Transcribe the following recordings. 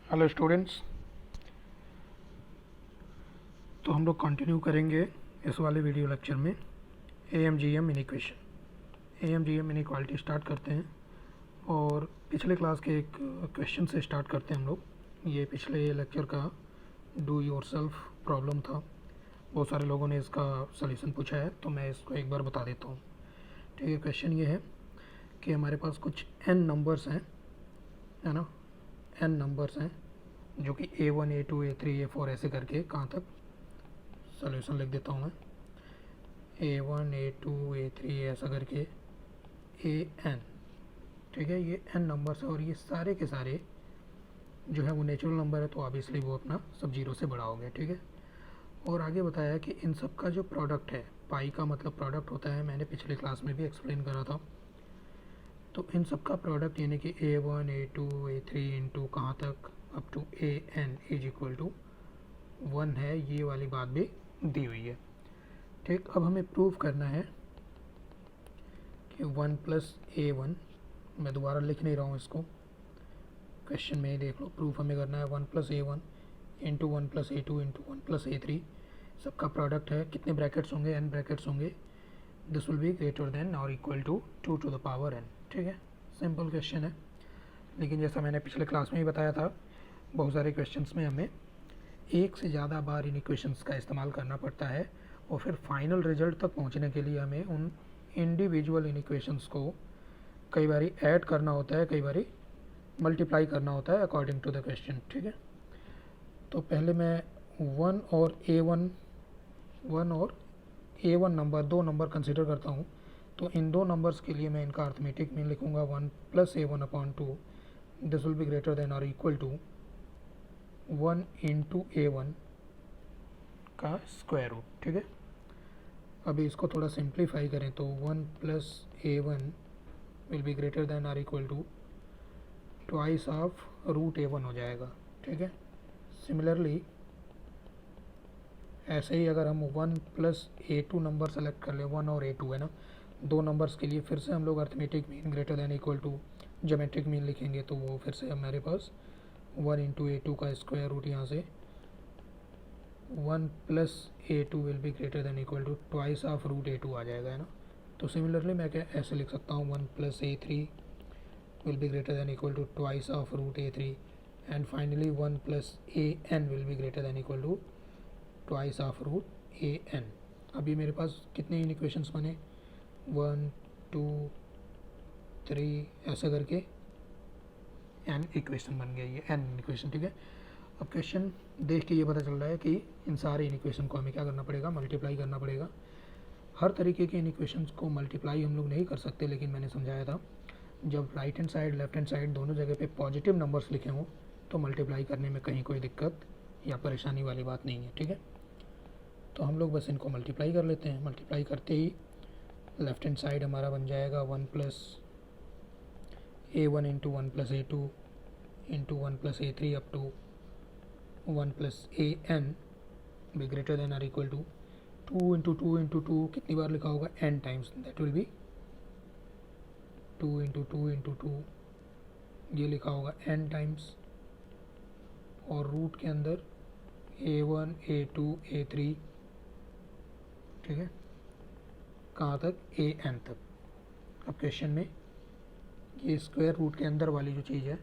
Hello students. तो हम लोग कंटिन्यू करेंगे इस वाले वीडियो लेक्चर में AMGM inequation. AMGM inequality start करते हैं और पिछले क्लास के एक क्वेश्चन से स्टार्ट करते हैं हम लोग। ये पिछले लेक्चर का डू योरसेल्फ प्रॉब्लम था। बहुत सारे लोगों ने इसका सलूशन पूछा है, तो मैं इसको एक बार बता देता हूँ। ठीक है, क्वेश्चन ये है कि हमारे पास कुछ n नंबर्स हैं, है ना। n नंबर्स हैं जो कि A1 A2 A3 A4 ऐसे करके कहाँ तक सॉल्यूशन लिख देता हूँ मैं। A1 A2 A3 ऐसा करके AN। ठीक है, ये n नंबर्स है और ये सारे के सारे जो है वो नेचुरल नंबर है, तो ऑब्वियसली वो अपना सब जीरो से बड़ा हो गया। ठीक है, और आगे बताया कि इन सब का जो प्रोडक्ट है, पाई का मतलब प्रोडक्ट होता है, मैंने पिछले क्लास में भी एक्सप्लेन करा था। तो इन सब का प्रोडक्ट यानी कि A1 A2 A3 इंटू कहाँ तक up to AN is equal to 1 है, ये वाली बात भी दी हुई है। ठीक, अब हमें प्रूव करना है कि 1 प्लस A1, मैं दोबारा लिख नहीं रहा हूँ इसको, क्वेश्चन में ही देख लो। प्रूफ हमें करना है 1 plus A1 into 1 plus A2 into 1 plus A3 सबका प्रोडक्ट है। कितने ब्रैकेट्स होंगे? n ब्रैकेट्स होंगे। This will be greater than और equal to 2 to the power n। ठीक है, सिंपल क्वेश्चन है, लेकिन जैसा मैंने पिछले क्लास में ही बताया था, बहुत सारे क्वेश्चंस में हमें एक से ज़्यादा बार इन इक्वेशंस का इस्तेमाल करना पड़ता है और फिर फाइनल रिजल्ट तक पहुंचने के लिए हमें उन इंडिविजुअल इन इक्वेशंस को कई बारी ऐड करना होता है, कई बारी मल्टीप्लाई करना होता है अकॉर्डिंग टू द क्वेश्चन। ठीक है, तो पहले मैं 1 और A1 नंबर, दो नंबर कंसिडर करता हूँ। तो इन दो नंबर्स के लिए मैं इनका अर्थमेटिक मीन लिखूँगा 1 plus A1 upon 2। This will be greater than और इक्वल टू 1 इंटू A1 का स्क्वायर रूट। ठीक है, अभी इसको थोड़ा सिंप्लीफाई करें तो 1 plus A1 will be greater than और equal to twice of root A1 हो जाएगा। ठीक है, सिमिलरली ऐसे ही अगर हम 1 प्लस A2 नंबर सेलेक्ट कर लें, 1 और A2 है ना, दो नंबर्स के लिए फिर से हम लोग arithmetic mean greater than equal to geometric mean लिखेंगे, तो वो फिर से हमारे पास 1 इंटू A2 का स्क्वायर रूट, यहाँ से 1 plus A2 will be greater than equal to twice of root A2 आ जाएगा, है ना। तो सिमिलरली मैं क्या ऐसे लिख सकता हूँ 1 plus A3 will be greater than equal to twice of root A3 and finally 1 plus AN will be greater than equal to twice of root AN। अभी मेरे पास कितने इन इक्वेशंस बने? 1 2 3 ऐसा करके n इक्वेशन बन गया, ये n इक्वेशन। ठीक है, अब क्वेश्चन देख के ये पता चल रहा है कि इन सारे इन इक्वेशन को हमें क्या करना पड़ेगा? मल्टीप्लाई करना पड़ेगा। हर तरीके के इन इक्वेशंस को मल्टीप्लाई हम लोग नहीं कर सकते, लेकिन मैंने समझाया था जब right hand side left hand side दोनों जगह पे पॉजिटिव नंबर्स लिखे हों तो मल्टीप्लाई करने में कहीं कोई दिक्कत या परेशानी वाली बात नहीं है। ठीक है, तो हम लोग बस इनको मल्टीप्लाई कर लेते हैं। मल्टीप्लाई करते ही लेफ्ट हैंड साइड हमारा बन जाएगा 1 plus A1 into 1 plus A2 into 1 plus A3 up to 1 plus AN be greater than or equal to 2 into 2 into 2 कितनी बार लिखा होगा? n times, that will be 2 into 2 into 2, ये लिखा होगा n टाइम्स, और रूट के अंदर A1 A2 A3। ठीक है, कहाँ तक? AN तक। अब क्वेश्चन में ये स्क्वायर रूट के अंदर वाली जो चीज़ है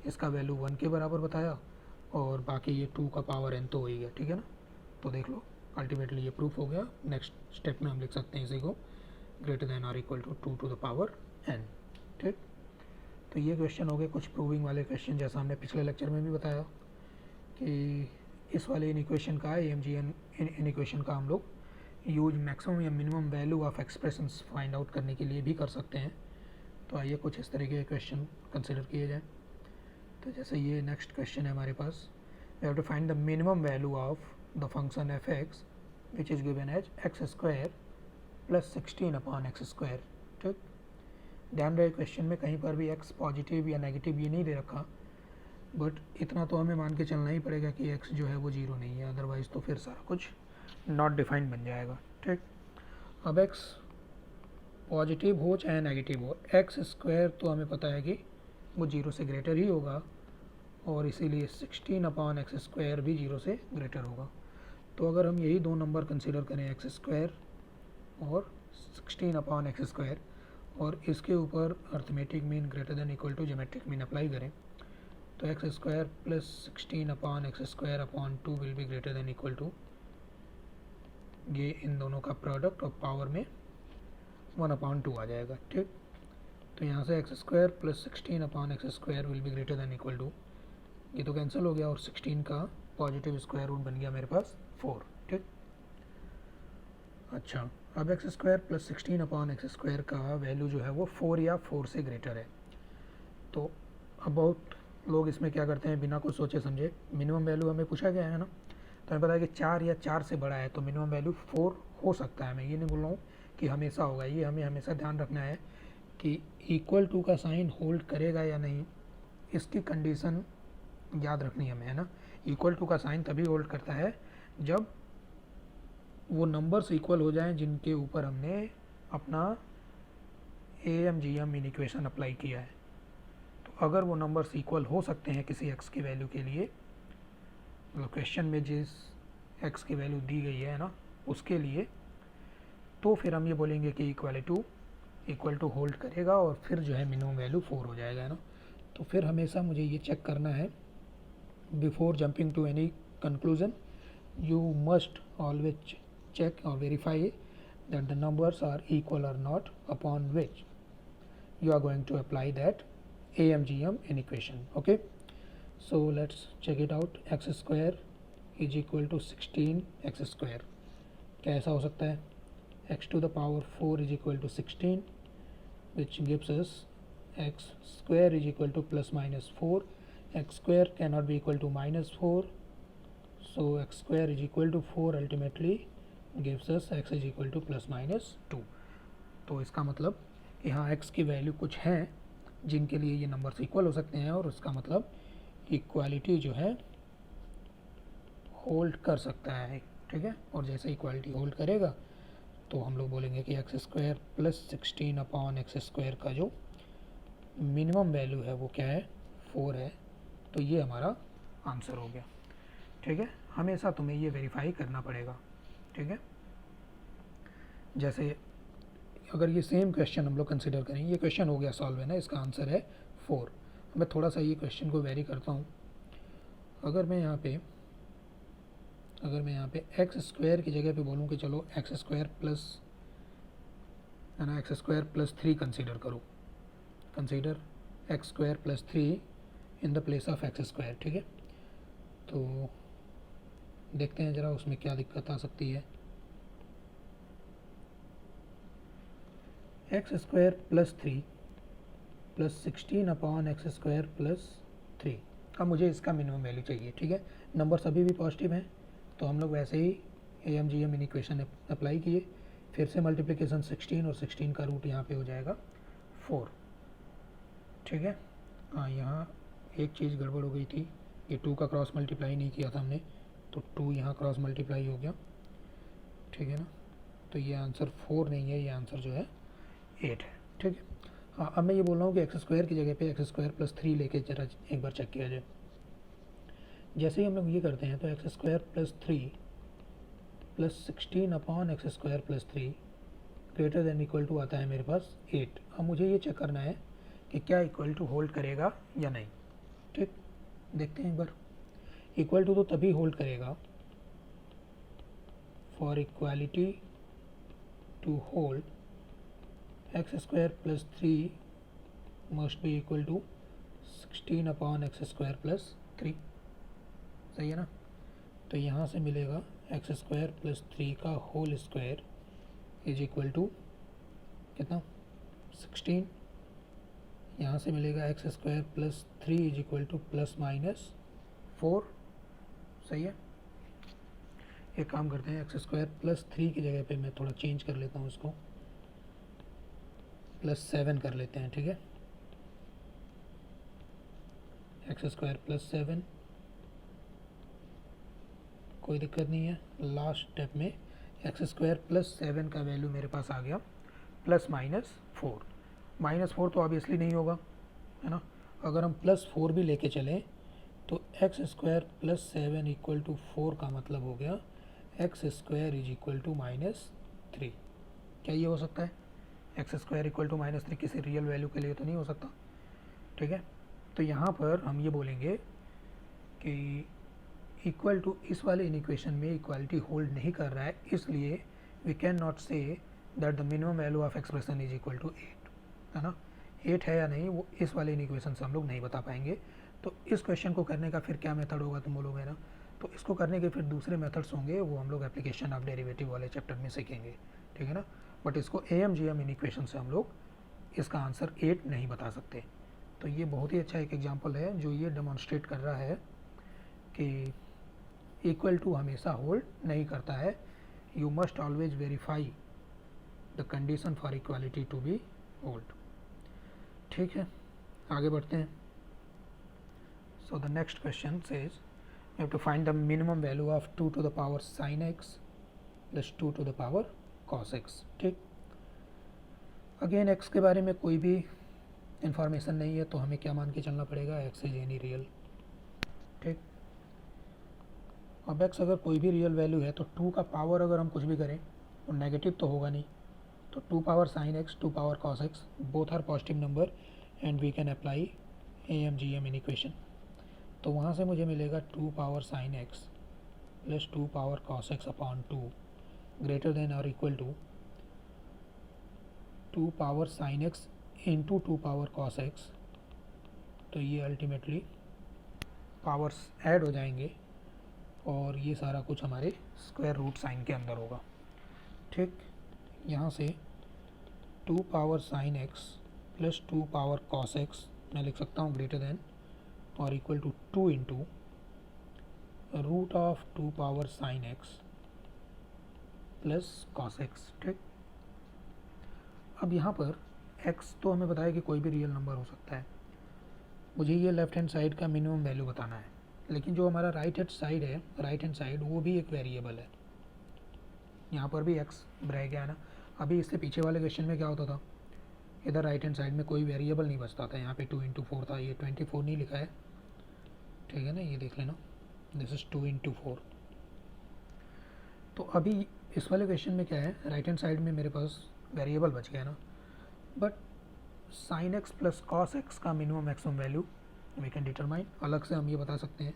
इसका वैल्यू 1 के बराबर बताया और बाकी ये 2 का पावर n तो हो ही गया। ठीक है ना, तो देख लो अल्टीमेटली ये प्रूफ हो गया। नेक्स्ट स्टेप में हम लिख सकते हैं इसी को ग्रेटर देन और equal to 2 to the power n। ठीक, तो ये क्वेश्चन हो गए कुछ प्रूविंग वाले क्वेश्चन, जैसा हमने पिछले लेक्चर में भी बताया कि इस वाले इन इक्वेशन का AMGM इन इक्वेशन का हम लोग यूज मैक्सिमम या minimum value of expressions find out करने के लिए भी कर सकते हैं। तो आइए कुछ इस तरीके के क्वेश्चन कंसिडर किए जाएँ। तो जैसे ये नेक्स्ट क्वेश्चन है हमारे पास, we have to find the minimum value of the function f(x) which is given as x square plus 16 upon x square. ठीक, ध्यान रहे क्वेश्चन में कहीं पर भी x पॉजिटिव या नेगेटिव ये नहीं दे रखा, बट इतना तो हमें मान के चलना ही पड़ेगा कि x जो है वो जीरो नहीं है, अदरवाइज़ तो फिर सारा कुछ नॉट डिफाइंड बन जाएगा। ठीक, अब x पॉजिटिव हो चाहे नेगेटिव हो, एक्स स्क्वायर तो हमें पता है कि वो जीरो से ग्रेटर ही होगा, और इसीलिए 16/x² भी 0 से ग्रेटर होगा। तो अगर हम यही दो नंबर कंसीडर करें x² और 16/x² और इसके ऊपर arithmetic mean greater than equal to geometric mean apply करें तो x² plus 16/x²/2 will be greater than equal to, ये इन दोनों का प्रोडक्ट और पावर में 1/2 आ जाएगा। ठीक, तो यहाँ से x² plus 16/x² will be greater than equal to, ये तो कैंसिल हो गया और 16 का पॉजिटिव स्क्वायर रूट बन गया मेरे पास 4। ठीक, अच्छा अब x² प्लस 16/x² का वैल्यू जो है वो 4 या 4 से ग्रेटर है। तो अब बहुत लोग इसमें क्या करते हैं, बिना कुछ सोचे समझे, मिनिमम वैल्यू हमें पूछा गया है ना, तो हमें पता है कि 4 या 4 से बड़ा है तो मिनिमम वैल्यू 4 हो सकता है। मैं ये नहीं बोल रहा हूँ कि हमेशा होगा, ये हमें हमेशा ध्यान रखना है कि इक्वल टू का साइन होल्ड करेगा या नहीं, इसकी कंडीशन याद रखनी हमें, है ना। इक्वल टू का साइन तभी होल्ड करता है जब वो नंबर्स इक्वल हो जाएं जिनके ऊपर हमने अपना AMGM इक्वेशन अप्लाई किया है। तो अगर वो नंबर्स इक्वल हो सकते हैं किसी x की वैल्यू के लिए, मतलब क्वेश्चन में जिस x की वैल्यू दी गई है ना उसके लिए, तो फिर हम ये बोलेंगे कि इक्वल टू होल्ड करेगा और फिर जो है मिनिमम वैल्यू 4 हो जाएगा, है ना। तो फिर हमेशा मुझे ये चेक करना है, before jumping to any conclusion you must always check or verify that the numbers are equal or not, upon which you are going to apply that AMGM inequation. Okay, so let's check it out. x² is equal to 16x²। क्या ऐसा हो सकता है? x to the power 4 is equal to 16, which gives us x² is equal to plus minus 4. x² cannot be equal to minus 4, so x² is equal to 4 ultimately gives us x is equal to plus minus 2। तो इसका मतलब कि हाँ x की value कुछ हैं जिनके लिए ये नंबर्स इक्वल हो सकते हैं, और उसका मतलब इक्वालिटी जो है होल्ड कर सकता है। ठीक है, और जैसे इक्वालिटी होल्ड करेगा तो हम लोग बोलेंगे कि x² प्लस 16/x² का जो मिनिमम वैल्यू है वो क्या है, 4 है। तो ये हमारा आंसर हो गया। ठीक है, हमेशा तुम्हें ये वेरीफाई करना पड़ेगा। ठीक है, जैसे अगर ये सेम क्वेश्चन हम लोग कंसिडर करें, ये क्वेश्चन हो गया सॉल्व, है ना, इसका आंसर है 4। मैं थोड़ा सा ये क्वेश्चन को वेरी करता हूँ। अगर मैं यहाँ पे x² की जगह पे बोलूँ कि चलो x² प्लस, है ना, x² प्लस 3 कंसिडर करो, consider x² plus 3 in the place of x²। ठीक है, तो देखते हैं ज़रा उसमें क्या दिक्कत आ सकती है। x² plus 3 plus 16/x² plus 3। अब मुझे इसका मिनिमम वैल्यू चाहिए। ठीक है, नंबर सभी भी पॉजिटिव हैं तो हम लोग वैसे ही AMGM इक्वेशन अप्लाई किए, फिर से मल्टीप्लिकेशन 16 और 16 का रूट यहाँ पे हो जाएगा 4। ठीक है, हाँ यहाँ एक चीज़ गड़बड़ हो गई थी, ये 2 का क्रॉस मल्टीप्लाई नहीं किया था हमने, तो 2 यहाँ क्रॉस मल्टीप्लाई हो गया। ठीक है ना, तो ये आंसर 4 नहीं है, ये आंसर जो है 8 है। ठीक है, हाँ अब मैं ये बोल रहा हूँ कि x² की जगह पे x² प्लस 3 लेके जरा एक बार चेक किया जाए। जैसे ही हम लोग ये करते हैं तो x² plus 3 plus 16/x² plus 3 greater than equal to आता है मेरे पास 8। अब मुझे ये चेक करना है कि क्या इक्वल टू होल्ड करेगा या नहीं। ठीक, देखते हैं एक बार। इक्वल टू तो तभी होल्ड करेगा, for equality to hold x² plus 3 must be equal to 16/x² plus 3। सही है ना, तो यहाँ से मिलेगा x² प्लस 3 का whole square is equal to कितना, 16। यहाँ से मिलेगा x² plus 3 is equal to plus minus 4। सही है, एक काम करते हैं, x² प्लस 3 की जगह पे मैं थोड़ा चेंज कर लेता हूँ, इसको प्लस 7 कर लेते हैं। ठीक है, x² प्लस 7, कोई दिक्कत नहीं है। लास्ट स्टेप में x² प्लस 7 का वैल्यू मेरे पास आ गया प्लस माइनस 4। माइनस 4 तो ऑब्वियसली नहीं होगा, है ना। अगर हम प्लस 4 भी लेके चलें तो x square plus 7 equal to 4 का मतलब हो गया x square is equal to -3। क्या ये हो सकता है? एक्स स्क्वायर इक्वल टू -3 किसी रियल वैल्यू के लिए तो नहीं हो सकता, ठीक है। तो यहाँ पर हम ये बोलेंगे कि इक्वल टू इस वाले इक्वेशन में इक्वालिटी होल्ड नहीं कर रहा है, इसलिए we can not say that the minimum value of expression is equal to 8, है ना। 8 है या नहीं वो इस वाले इक्वेशन से हम लोग नहीं बता पाएंगे। तो इस क्वेश्चन को करने का फिर क्या मेथड होगा तुम बोलोगे ना, तो इसको करने के फिर दूसरे मेथड्स होंगे, वो हम लोग एप्लीकेशन ऑफ डेरिवेटिव वाले चैप्टर में सीखेंगे, ठीक है ना। बट इसको AMGM इक्वेशन से हम लोग इसका आंसर 8 नहीं बता सकते। तो ये बहुत ही अच्छा एक एग्जांपल है जो ये डेमोन्स्ट्रेट कर रहा है कि इक्वल टू हमेशा होल्ड नहीं करता है। You must always verify the condition for equality to be hold, ठीक है। आगे बढ़ते हैं। So the next question says you have to find the minimum value of 2 to the power sin x plus 2 to the power cos x, ठीक। Again x के बारे में कोई भी इंफॉर्मेशन नहीं है, तो हमें क्या मान के चलना पड़ेगा, x इज एनी रियल, ठीक। अब x अगर कोई भी रियल वैल्यू है तो 2 का पावर अगर हम कुछ भी करें तो नेगेटिव तो होगा नहीं। तो 2 power sine x 2 power cos x both are positive number and we can apply AMGM in equation. तो वहाँ से मुझे मिलेगा 2 power sine x plus 2 power cos x upon 2 greater than और equal to 2 power sine x into 2 power cos x। तो ये ultimately powers add हो जाएंगे और ये सारा कुछ हमारे स्क्वायर रूट साइन के अंदर होगा, ठीक। यहाँ से 2 power sine x plus 2 power cos x मैं लिख सकता हूँ ग्रेटर देन और equal to 2 into root of 2 power sine x plus cos x, ठीक। अब यहाँ पर x तो हमें बताया कि कोई भी रियल नंबर हो सकता है, मुझे ये लेफ्ट हैंड साइड का मिनिमम वैल्यू बताना है। लेकिन जो हमारा राइट हैंड साइड है, राइट हैंड साइड वो भी एक वेरिएबल है, यहाँ पर भी x रह गया ना। अभी इससे पीछे वाले क्वेश्चन में क्या होता था, इधर राइट हैंड साइड में कोई वेरिएबल नहीं बचता था, यहाँ पे 2 इंटू 4 था, ये 24 नहीं लिखा है, ठीक है ना, ये देख लेना, दिस इज 2 इंटू 4। तो अभी इस वाले क्वेश्चन में क्या है, राइट हैंड साइड में मेरे पास वेरिएबल बच गया ना, but sine x plus cos x का minimum maximum value we can determine, अलग से हम ये बता सकते हैं।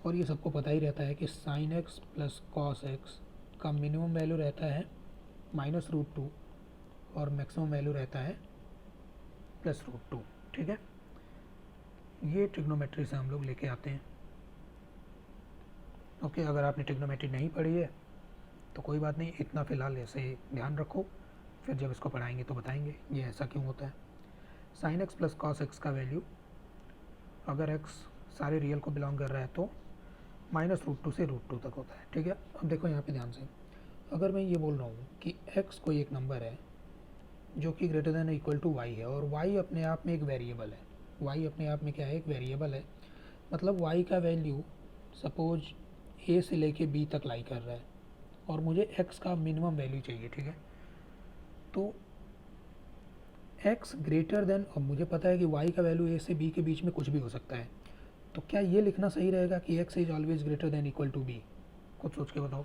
और ये सबको पता ही रहता है कि sign x plus cos x का मिनिमम वैल्यू रहता है -√2 और मैक्सिमम वैल्यू रहता है +√2, ठीक है। ये ट्रिग्नोमेट्री से हम लोग लेके आते हैं, ओके। अगर आपने ट्रिग्नोमेट्री नहीं पढ़ी है तो कोई बात नहीं, इतना फ़िलहाल ऐसे ध्यान रखो, फिर जब इसको पढ़ाएंगे तो बताएंगे ये ऐसा क्यों होता है। Sign x plus cos x का वैल्यू अगर एक्स सारे रियल को बिलोंग कर रहा है तो -√2 से √2 तक होता है, ठीक है। अब देखो यहाँ पे ध्यान से, अगर मैं ये बोल रहा हूँ कि x कोई एक नंबर है जो कि greater than equal to y है और y अपने आप में एक वेरिएबल है, y अपने आप में क्या है, एक वेरिएबल है, मतलब y का वैल्यू सपोज a से लेके b तक लाई कर रहा है और मुझे x का मिनिमम वैल्यू चाहिए, ठीक है। तो x ग्रेटर देन, अब मुझे पता है कि y का वैल्यू a से b के बीच में कुछ भी हो सकता है, तो क्या ये लिखना सही रहेगा कि x is always greater than equal to b? कुछ सोच के बताओ।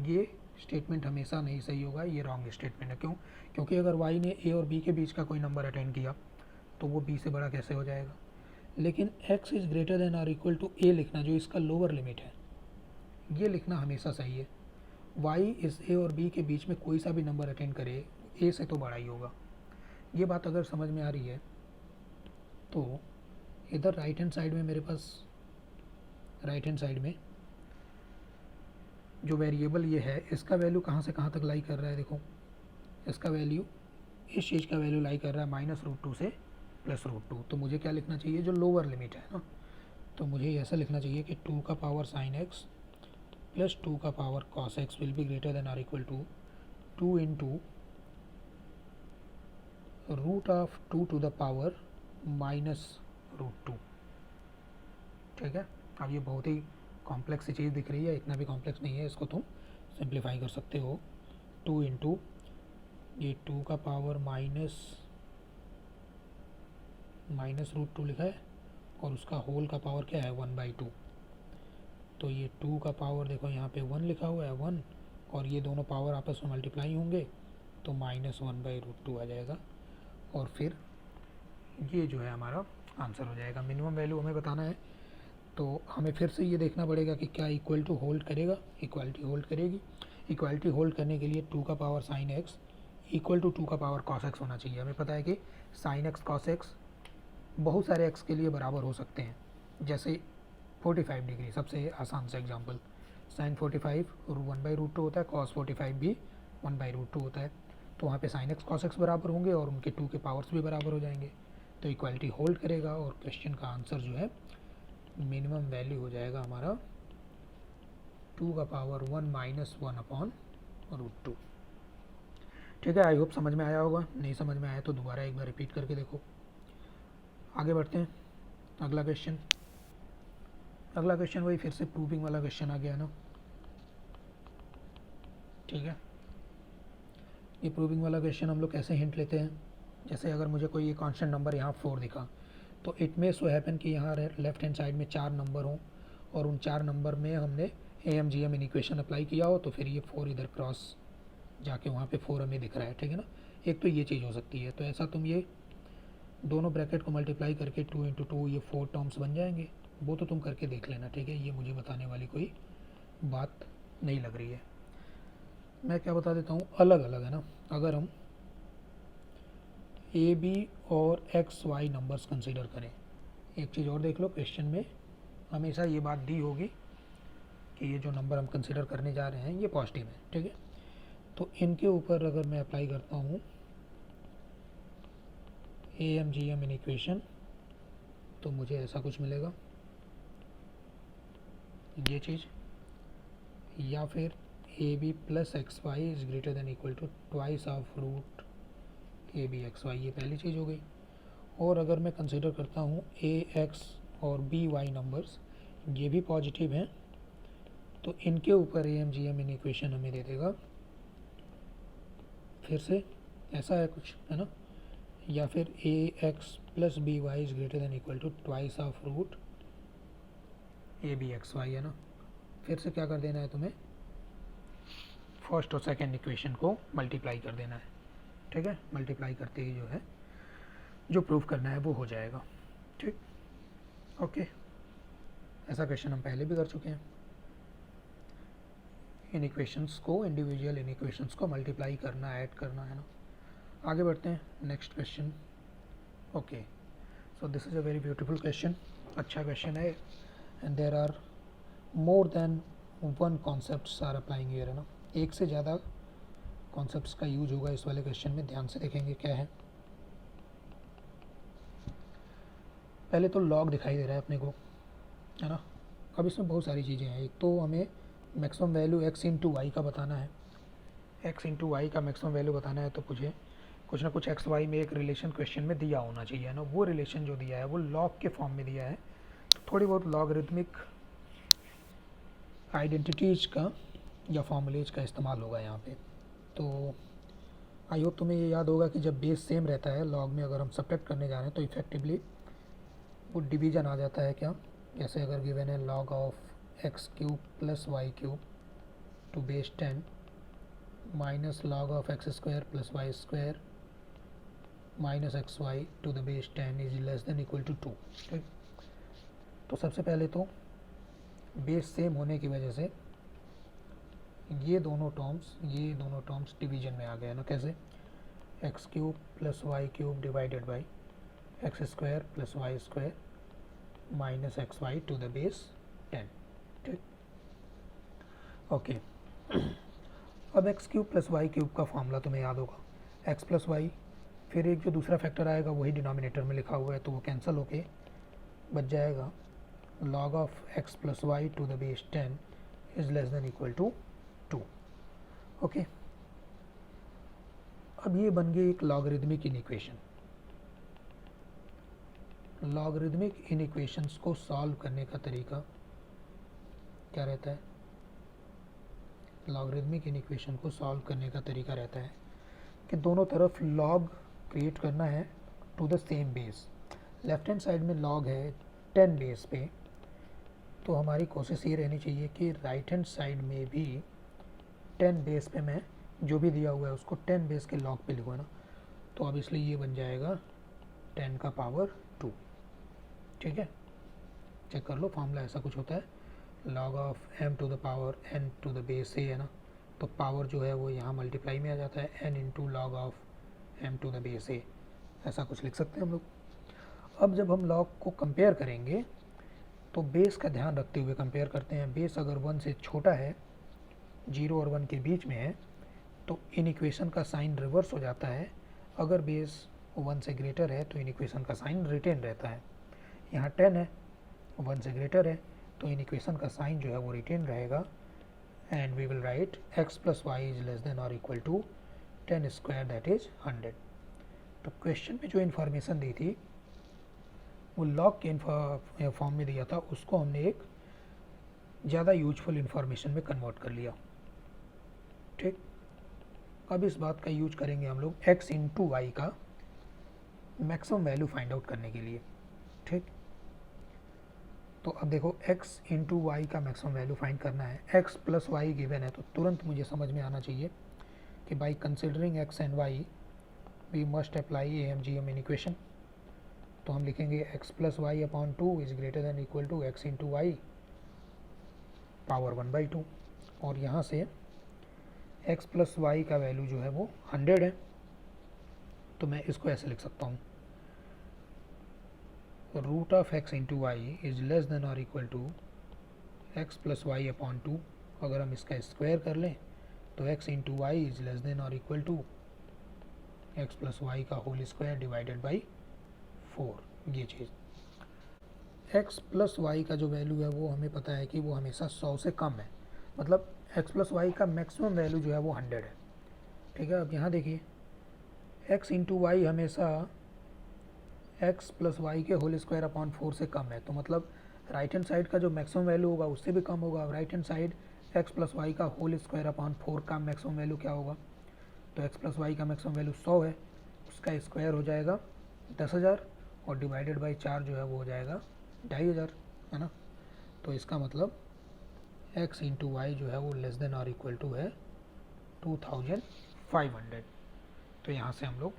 ये स्टेटमेंट हमेशा नहीं सही होगा, ये रॉन्ग स्टेटमेंट है। क्यों? क्योंकि अगर y ने a और b के बीच का कोई नंबर अटेंड किया तो वो b से बड़ा कैसे हो जाएगा। लेकिन x इज़ ग्रेटर देन और इक्वल टू a लिखना, जो इसका लोअर लिमिट है, ये लिखना हमेशा सही है। y इस a और b के बीच में कोई सा भी नंबर अटेंड करे a से तो बड़ा ही होगा। ये बात अगर समझ में आ रही है तो इधर राइट हैंड साइड में मेरे पास, राइट हैंड साइड में जो वेरिएबल ये है इसका वैल्यू कहाँ से कहाँ तक लाई कर रहा है, देखो इसका वैल्यू, इस चीज़ का वैल्यू लाई कर रहा है -√2 से +√2। तो मुझे क्या लिखना चाहिए, जो लोअर लिमिट है ना, तो मुझे ऐसा लिखना चाहिए कि 2 का पावर साइन एक्स प्लस 2 का power cos x will be greater than और equal to 2 into root of 2 to the power -√2, ठीक है। अब ये बहुत ही कॉम्प्लेक्स सी चीज़ दिख रही है, इतना भी कॉम्प्लेक्स नहीं है, इसको तुम सिंप्लीफाई कर सकते हो। 2 इंटू ये 2 का पावर -√2 लिखा है और उसका होल का पावर क्या है 1/2। तो ये 2 का पावर देखो यहाँ पे 1 लिखा हुआ है 1, और ये दोनों पावर आपस में मल्टीप्लाई होंगे तो -1/√2 आ जाएगा। और फिर ये जो है हमारा आंसर हो जाएगा। मिनिमम वैल्यू हमें बताना है तो हमें फिर से ये देखना पड़ेगा कि क्या इक्वल टू होल्ड करेगा, इक्वालिटी होल्ड करेगी। इक्वालिटी होल्ड करने के लिए 2 का power sine x equal to 2 का पावर कॉस एक्स होना चाहिए। हमें पता है कि साइन एक्स कॉस एक्स बहुत सारे एक्स के लिए बराबर हो सकते हैं, जैसे 45 डिग्री सबसे आसान सा एग्जांपल। साइन 45 1/√2 होता है, कॉस 45 भी 1/√2 होता है। तो वहाँ पे साइन एक्स कॉस एक्स बराबर होंगे और उनके 2 के पावर्स भी बराबर हो जाएंगे, तो इक्वालिटी होल्ड करेगा और क्वेश्चन का आंसर जो है मिनिमम वैल्यू हो जाएगा हमारा 2 का पावर 1 - 1/√2। ठीक है, आई होप समझ में आया होगा। नहीं समझ में आया तो दोबारा एक बार रिपीट करके देखो। आगे बढ़ते हैं। अगला क्वेश्चन वही फिर से प्रूविंग वाला क्वेश्चन आ गया ना। ठीक है, ये प्रूविंग वाला क्वेश्चन हम लोग कैसे हिंट लेते हैं, जैसे अगर मुझे कोई ये कांस्टेंट नंबर यहाँ 4 दिखा तो इट मे सो हैपन कि यहाँ लेफ्ट हैंड साइड में 4 नंबर हों और उन 4 नंबर में हमने AMGM इक्वेशन अप्लाई किया हो, तो फिर ये 4 इधर क्रॉस जाके वहाँ पे 4 हमें दिख रहा है। ठीक है ना, एक तो ये चीज़ हो सकती है। तो ऐसा तुम ये दोनों ब्रैकेट को मल्टीप्लाई करके 2 × 2 ये 4 टर्म्स बन जाएंगे। वो तो तुम करके देख लेना। ठीक है, ये मुझे बताने वाली कोई बात नहीं लग रही है। मैं क्या बता देता हूँ, अलग अलग है ना। अगर हम AB और XY नंबर्स कंसीडर करें, एक चीज़ और देख लो, क्वेश्चन में हमेशा ये बात दी होगी कि ये जो नंबर हम कंसीडर करने जा रहे हैं ये पॉजिटिव है। ठीक है, तो इनके ऊपर अगर मैं अप्लाई करता हूँ AMGM इक्वेशन तो मुझे ऐसा कुछ मिलेगा, ये चीज़। या फिर AB + XY is greater than equal to twice of root AB XY, ये पहली चीज़ हो गई। और अगर मैं कंसीडर करता हूँ AX और BY नंबर्स, ये भी पॉजिटिव हैं, तो इनके ऊपर AMGM इक्वेशन हमें दे देगा फिर से ऐसा है कुछ, है ना। या फिर AX + BY is greater than equal to twice of root AB XY, है ना। फिर से क्या कर देना है तुम्हें, फर्स्ट और सेकंड इक्वेशन को मल्टीप्लाई कर देना है। ठीक है, मल्टीप्लाई करते ही जो है जो प्रूव करना है वो हो जाएगा। ठीक, ओके। ऐसा क्वेश्चन हम पहले भी कर चुके हैं। इन इक्वेशंस को, इंडिविजुअल इन इक्वेशंस को मल्टीप्लाई करना, ऐड करना, है ना। आगे बढ़ते हैं, next question. Okay, so this is a very beautiful question. अच्छा क्वेश्चन है, and there are more than one concepts are applying here, है ना। एक से ज़्यादा कॉन्सेप्ट्स का यूज होगा इस वाले क्वेश्चन में। ध्यान से देखेंगे क्या है। पहले तो लॉग दिखाई दे रहा है अपने को, है ना। अब इसमें बहुत सारी चीज़ें हैं। एक तो हमें मैक्सिमम वैल्यू x × y का बताना है। x × y का मैक्सिमम वैल्यू बताना है तो मुझे कुछ ना कुछ एक्स वाई में एक रिलेशन क्वेश्चन में दिया होना चाहिए ना। वो रिलेशन जो दिया है वो लॉग के फॉर्म में दिया है, तो थोड़ी बहुत लॉगरिथमिक आइडेंटिटीज का या फॉर्मूलेज का इस्तेमाल होगा यहाँ पे। तो आई होप तुम्हें ये याद होगा कि जब बेस सेम रहता है लॉग में, अगर हम सब्ट्रैक्ट करने जा रहे हैं तो इफेक्टिवली वो डिवीजन आ जाता है। क्या, जैसे अगर गिवन है log of x³ + y³ to base 10 minus log of x² + y² minus xy to the base 10 is less than equal to 2। ठीक, तो सबसे पहले तो बेस सेम होने की वजह से ये दोनों टर्म्स डिवीजन में आ गए ना। कैसे, x³ + y³ divided by x² + y² minus xy to the base 10। ठीक, ओके। अब x³ + y³ का फॉर्मूला तुम्हें याद होगा, x + y, फिर एक जो दूसरा फैक्टर आएगा वही डिनोमिनेटर में लिखा हुआ है, तो वो कैंसिल होके बच जाएगा log of x + y to the base 10 is less than equal to 2। Okay, अब ये बन गई एक लॉगरिदमिक इनइक्वेशन। लॉगरिदमिक इनइक्वेशंस को सॉल्व करने का तरीका क्या रहता है, लॉगरिदमिक इनइक्वेशन को सॉल्व करने का तरीका रहता है कि दोनों तरफ लॉग क्रिएट करना है to the same base. Left hand side में लॉग है 10 बेस पे, तो हमारी कोशिश ये रहनी चाहिए कि राइट हैंड साइड में भी 10 बेस पे मैं जो भी दिया हुआ है उसको 10 बेस के लॉग पे लिखूँ ना, तो अब इसलिए ये बन जाएगा 10 का पावर 2। ठीक है, चेक कर लो, फॉर्मूला ऐसा कुछ होता है, log of m to the power n to the base a है ना, तो पावर जो है वो यहाँ मल्टीप्लाई में आ जाता है n into log of m to the base a, ऐसा कुछ लिख सकते हैं हम लोग। अब जब हम लॉग को कंपेयर करेंगे तो बेस का ध्यान रखते हुए कंपेयर करते हैं। बेस अगर 1 से छोटा है, 0 और 1 के बीच में है, तो इन इक्वेशन का साइन रिवर्स हो जाता है। अगर बेस 1 से ग्रेटर है तो इन इक्वेशन का साइन रिटेन रहता है। यहाँ 10 है, 1 से ग्रेटर है, तो इन इक्वेशन का साइन जो है वो रिटेन रहेगा। And we will write x plus y is less than और equal to 10 square that is 100। तो क्वेश्चन में जो इन्फॉर्मेशन दी थी वो लॉग के फॉर्म में दिया था, उसको हमने एक ज़्यादा यूजफुल इन्फॉर्मेशन में कन्वर्ट कर लिया। ठीक, अब इस बात का यूज करेंगे हम लोग x इंटू वाई का मैक्सिमम वैल्यू फाइंड आउट करने के लिए। ठीक, तो अब देखो x इंटू वाई का मैक्सिमम वैल्यू फाइंड करना है। x प्लस वाई गिवन है, तो तुरंत मुझे समझ में आना चाहिए कि by considering x and y we must apply AMGM in equation. तो हम लिखेंगे x plus y upon 2 is greater than equal to x into y power 1/2, और यहाँ से x प्लस वाई का वैल्यू जो है वो 100 है, तो मैं इसको ऐसे लिख सकता हूँ, root of x into y is less than और equal to x plus y upon 2। अगर हम इसका स्क्वायर कर लें तो x into y is less than और equal to x plus y का होल स्क्वायर डिवाइडेड बाई 4। ये चीज़ x प्लस वाई का जो वैल्यू है वो हमें पता है कि वो हमेशा 100 से कम है, मतलब x प्लस वाई का मैक्सिमम वैल्यू जो है वो 100 है। ठीक है, अब यहाँ देखिए x इंटू वाई हमेशा x प्लस वाई के होल स्क्वायर अपॉन 4 से कम है, तो मतलब राइट हैंड साइड का जो मैक्सिमम वैल्यू होगा उससे भी कम होगा। Right hand side x plus y का होल स्क्वायर अपॉन 4 का मैक्सिमम वैल्यू क्या होगा, तो x प्लस वाई का मैक्सिमम वैल्यू 100 है, उसका स्क्वायर हो जाएगा 10,000 और डिवाइडेड बाई 4 जो है वो हो जाएगा 2,500, है ना। तो इसका मतलब x इंटू वाई जो है वो लेस देन और इक्वल टू है 2,500। तो यहाँ से हम लोग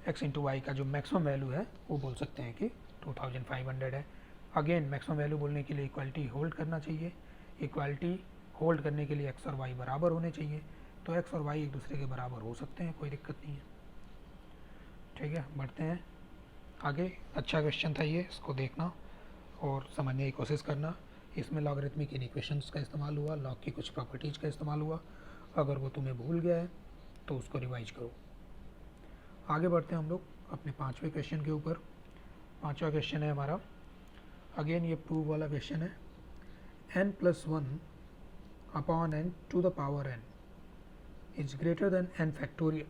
x इंटू वाई का जो मैक्सिमम वैल्यू है वो बोल सकते हैं कि 2,500 है। अगेन मैक्सिमम वैल्यू बोलने के लिए इक्वालिटी होल्ड करना चाहिए। इक्वालिटी होल्ड करने के लिए x और y बराबर होने चाहिए, तो x और y एक दूसरे के बराबर हो सकते हैं, कोई दिक्कत नहीं है। ठीक है, बढ़ते हैं आगे। अच्छा क्वेश्चन था ये, इसको देखना और समझने की कोशिश करना। इसमें लॉगरिथमिक इक्वेशंस का इस्तेमाल हुआ, लॉग की कुछ प्रॉपर्टीज़ का इस्तेमाल हुआ। अगर वो तुम्हें भूल गया है तो उसको रिवाइज करो। आगे बढ़ते हैं हम लोग अपने 5वें क्वेश्चन के ऊपर। 5वां क्वेश्चन है हमारा, अगेन ये प्रूव वाला क्वेश्चन है। n plus 1 upon n to the power n is greater than n factorial.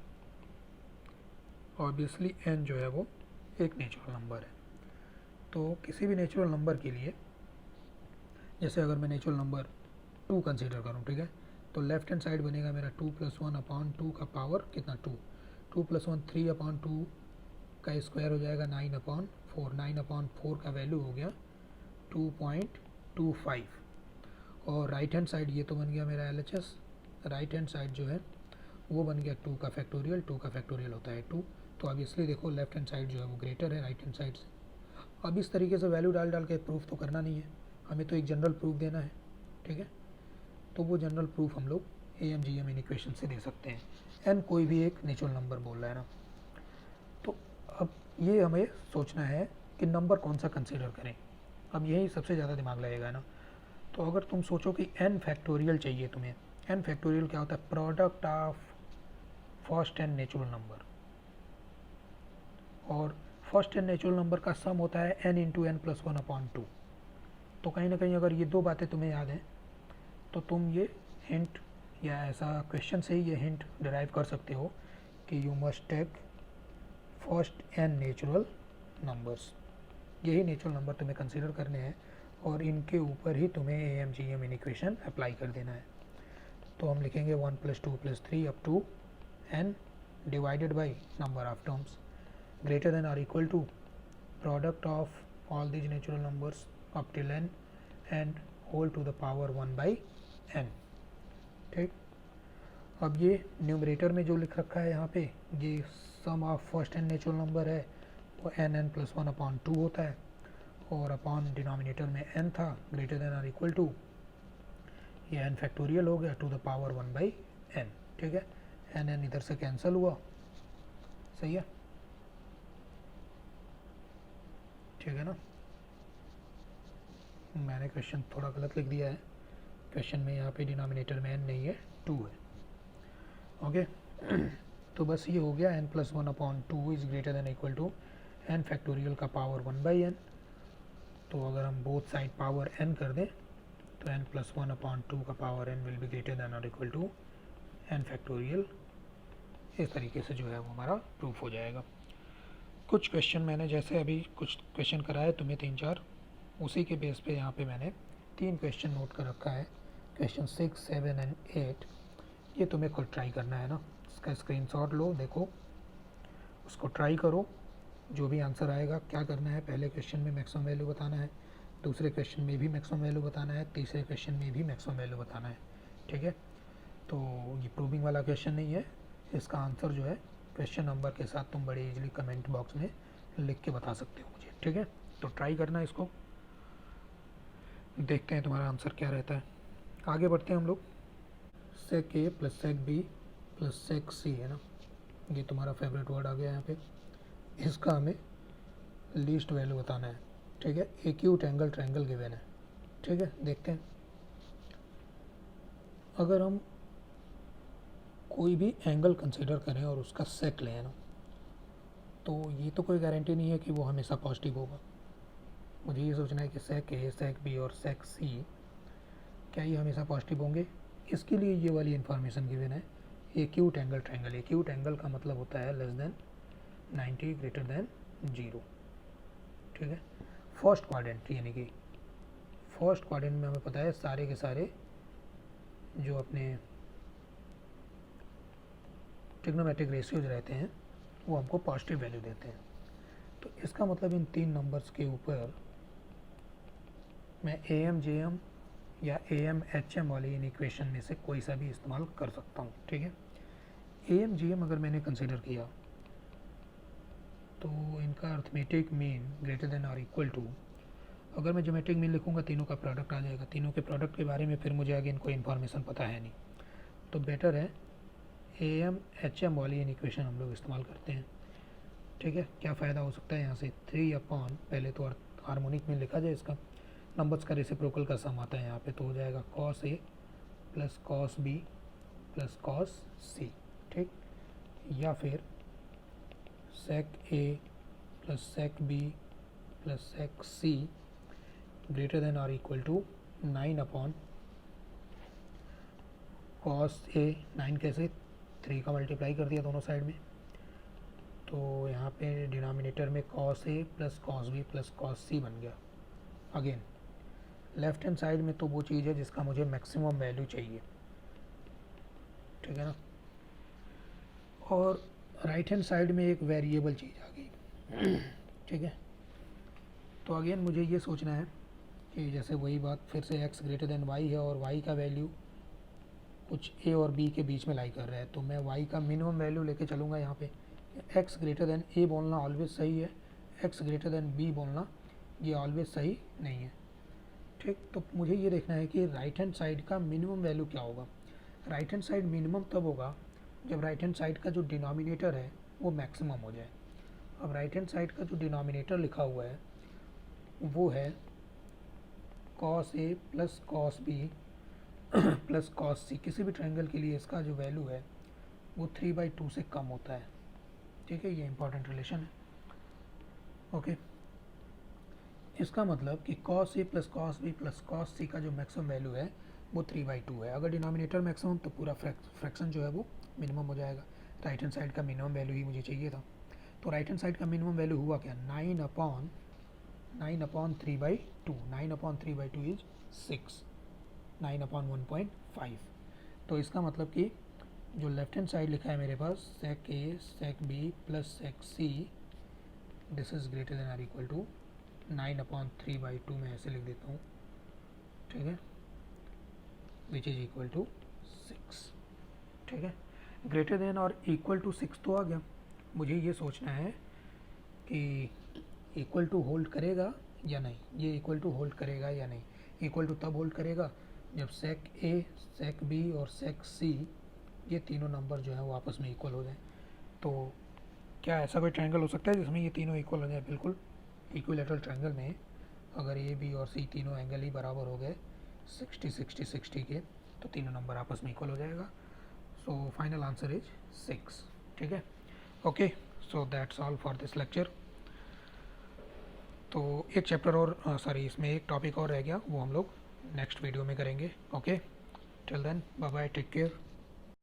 Obviously n जो है वो एक नेचुरल नंबर है, तो किसी भी नेचुरल नंबर के लिए, जैसे अगर मैं नेचुरल नंबर 2 कंसीडर करूँ, ठीक है, तो लेफ्ट हैंड साइड बनेगा मेरा 2 प्लस 1 अपॉन 2 का पावर कितना 2 प्लस 1 3 अपॉन 2 का स्क्वायर हो जाएगा 9 अपॉन 4। 9 अपॉन 4 का वैल्यू हो गया 2.25, और राइट हैंड साइड ये तो बन गया मेरा LHS। राइट हैंड साइड जो है वो बन गया 2 का फैक्टोरियल। 2 का फैक्टोरियल होता है 2, तो ऑब्वियसली देखो लेफ्ट हैंड साइड जो है वो ग्रेटर है राइट हैंड साइड से। अब इस तरीके से वैल्यू डाल डाल के प्रूफ तो करना नहीं है, हमें तो एक जनरल प्रूफ देना है। ठीक है, तो वो जनरल प्रूफ हम लोग AMGM इन इक्वेशन से दे सकते हैं। n कोई भी एक नेचुरल नंबर बोल रहा है ना, तो अब ये हमें सोचना है कि नंबर कौन सा कंसीडर करें। अब यही सबसे ज़्यादा दिमाग लगेगा ना। तो अगर तुम सोचो कि n फैक्टोरियल चाहिए तुम्हें, n फैक्टोरियल क्या होता है, product of first n natural number, और फर्स्ट n नेचुरल नंबर का सम होता है n into n plus 1 upon 2। तो कहीं ना कहीं अगर ये दो बातें तुम्हें याद हैं तो तुम ये हिंट या ऐसा क्वेश्चन से ही ये हिंट डिराइव कर सकते हो कि you must take first n natural numbers. यही नेचुरल नंबर तुम्हें कंसीडर करने हैं और इनके ऊपर ही तुम्हें AMGM इन इक्वेशन अप्लाई कर देना है। तो हम लिखेंगे 1 + 2 + 3 up to n divided by number of terms greater than और equal to product of all these natural numbers up till n and whole to the power 1/n। ठीक, अब ये न्यूमरेटर में जो लिख रखा है यहाँ पे, ये sum of first n natural number है, वो n+1/2 होता है, और अपॉन डिनोमिनेटर में n था ग्रेटर देन और इक्वल टू, ये n फैक्टोरियल हो गया टू द पावर 1/n। ठीक है, n इधर से कैंसिल हुआ, सही है, ठीक है ना। मैंने क्वेश्चन थोड़ा गलत लिख दिया है, क्वेश्चन में यहाँ पे डिनोमिनेटर में n नहीं है, 2 है। ओके तो बस ये हो गया n+1/2 is greater than equal to n factorial का पावर 1/n। तो अगर हम बोथ साइड पावर n कर दें तो n+1/2 का power n will be greater than और इक्वल टू n फैक्टोरियल। इस तरीके से जो है वो हमारा प्रूफ हो जाएगा। कुछ क्वेश्चन मैंने जैसे अभी कुछ क्वेश्चन कराए तुम्हें 3-4, उसी के बेस पे यहाँ पे मैंने 3 क्वेश्चन नोट कर रखा है, क्वेश्चन 6, 7 एंड 8। ये तुम्हें खुद ट्राई करना है ना, इसका स्क्रीनशॉट लो, देखो, उसको ट्राई करो, जो भी आंसर आएगा क्या करना है, पहले क्वेश्चन में मैक्सिमम वैल्यू बताना है, दूसरे क्वेश्चन में भी मैक्सिमम वैल्यू बताना है, तीसरे क्वेश्चन में भी मैक्सिमम वैल्यू बताना है। ठीक है, तो ये प्रूविंग वाला क्वेश्चन नहीं है, इसका आंसर जो है क्वेश्चन नंबर के साथ तुम बड़े इजीली कमेंट बॉक्स में लिख के बता सकते हो मुझे। ठीक है, तो ट्राई करना इसको, देखते हैं तुम्हारा आंसर क्या रहता है। आगे बढ़ते हैं हम लोग। Sec A plus sec B plus sec C है ना, ये तुम्हारा फेवरेट वर्ड आ गया यहाँ पे। इसका हमें लीस्ट वैल्यू बताना है। ठीक है, एक्यूट एंगल ट्रायंगल गिवन है। ठीक है, देखते हैं, अगर हम कोई भी एंगल कंसीडर करें और उसका सेक लें ना, तो ये तो कोई गारंटी नहीं है कि वो हमेशा पॉजिटिव होगा। मुझे ये सोचना है कि सेक ए, सेक बी और सेक सी क्या ये हमेशा पॉजिटिव होंगे। इसके लिए ये वाली इन्फॉर्मेशन गिवन है, acute angle triangle. Acute angle का मतलब होता है लेस देन 90 ग्रेटर देन 0। ठीक है, फर्स्ट क्वाड्रेंट, यानी कि फर्स्ट क्वाड्रेंट में हमें पता है सारे के सारे जो अपने ट्रिग्नोमेट्रिक रेशियोज रहते हैं वो हमको पॉजिटिव वैल्यू देते हैं। तो इसका मतलब इन 3 नंबर्स के ऊपर मैं AM JM या AM HM वाली इन इक्वेशन में से कोई सा भी इस्तेमाल कर सकता हूँ। ठीक है, AM JM अगर मैंने कंसिडर किया तो इनका अर्थमेटिक मीन ग्रेटर देन और इक्वल टू, अगर मैं ज्योमेट्रिक मीन लिखूँगा तीनों का प्रोडक्ट आ जाएगा। तीनों के प्रोडक्ट के बारे में फिर मुझे आगे इनको इन्फॉर्मेशन पता है नहीं, तो बेटर है AM HM वाली इन इक्वेशन हम लोग इस्तेमाल करते हैं। ठीक है, क्या फ़ायदा हो सकता है यहाँ से, 3/, पहले तो हार्मोनिक में लिखा जाए, इसका नंबर्स का रेसिप्रोकल का सम आता है यहाँ पे, तो हो जाएगा cos A plus cos B plus cos C। ठीक, या फिर sec A plus sec B plus sec C greater than और इक्वल टू 9/, cos A, 9 कैसे, 3 का मल्टीप्लाई कर दिया दोनों साइड में, तो यहाँ पे डिनोमिनेटर में cos A plus cos B plus cos C बन गया। अगेन लेफ्ट हैंड साइड में तो वो चीज़ है जिसका मुझे मैक्सिमम वैल्यू चाहिए। ठीक है ना, और राइट हैंड साइड में एक वेरिएबल चीज़ आ गई। ठीक है, तो अगेन मुझे ये सोचना है कि जैसे वही बात फिर से x ग्रेटर देन y है और y का वैल्यू कुछ a और b के बीच में लाई कर रहा है, तो मैं y का मिनिमम वैल्यू लेके चलूँगा यहाँ पे। x ग्रेटर देन a बोलना ऑलवेज सही है, x ग्रेटर देन b बोलना ये ऑलवेज सही नहीं है। ठीक, तो मुझे ये देखना है कि राइट हैंड साइड का मिनिमम वैल्यू क्या होगा। राइट हैंड साइड मिनिमम तब होगा जब राइट हैंड साइड का जो डिनोमिनेटर है वो मैक्सिमम हो जाए। अब राइट हैंड साइड का जो डिनोमिनेटर लिखा हुआ है वो है cos A plus cos B plus cos C। किसी भी ट्रायंगल के लिए इसका जो वैल्यू है वो 3/2 से कम होता है। ठीक है, ये इंपॉर्टेंट रिलेशन है। ओके, इसका मतलब कि cos A plus cos B plus cos C का जो मैक्सिमम वैल्यू है वो 3/2 है। अगर डिनोमिनेटर मैक्सिमम तो पूरा फ्रैक्शन जो है वो मिनिमम हो जाएगा। राइट हैंड साइड का मिनिमम वैल्यू ही मुझे चाहिए था, तो राइट हैंड साइड का मिनिमम वैल्यू हुआ क्या, 9/3/2। 9/3/2 इज 6, 9/1.5। तो इसका मतलब कि जो लेफ्ट हैंड साइड लिखा है मेरे पास sec A sec B plus sec C, this is greater than और इक्वल टू 9/3/2 में ऐसे लिख देता हूँ, ठीक है, विच इज़ इक्वल टू 6, ठीक है। ग्रेटर देन और इक्वल टू 6 तो आ गया, मुझे ये सोचना है कि इक्वल टू होल्ड करेगा या नहीं, ये इक्वल टू होल्ड करेगा या नहीं। इक्वल टू तब होल्ड करेगा जब सेक ए, सेक बी और सेक सी ये तीनों नंबर जो है वो आपस में इक्वल हो जाए। तो क्या ऐसा कोई ट्रायंगल हो सकता है जिसमें ये तीनों इक्वल हो जाए? बिल्कुल। इक्विलैटरल ट्रायंगल में अगर ए बी और सी तीनों एंगल ही बराबर हो गए 60 60 60 के, तो तीनों नंबर आपस में इक्वल हो जाएगा। सो फाइनल आंसर इज 6, ठीक है। Okay, so that's all for this lecture. तो एक चैप्टर और सॉरी इसमें एक टॉपिक और रह गया, वो हम लोग नेक्स्ट वीडियो में करेंगे। Okay, till then bye bye, take care.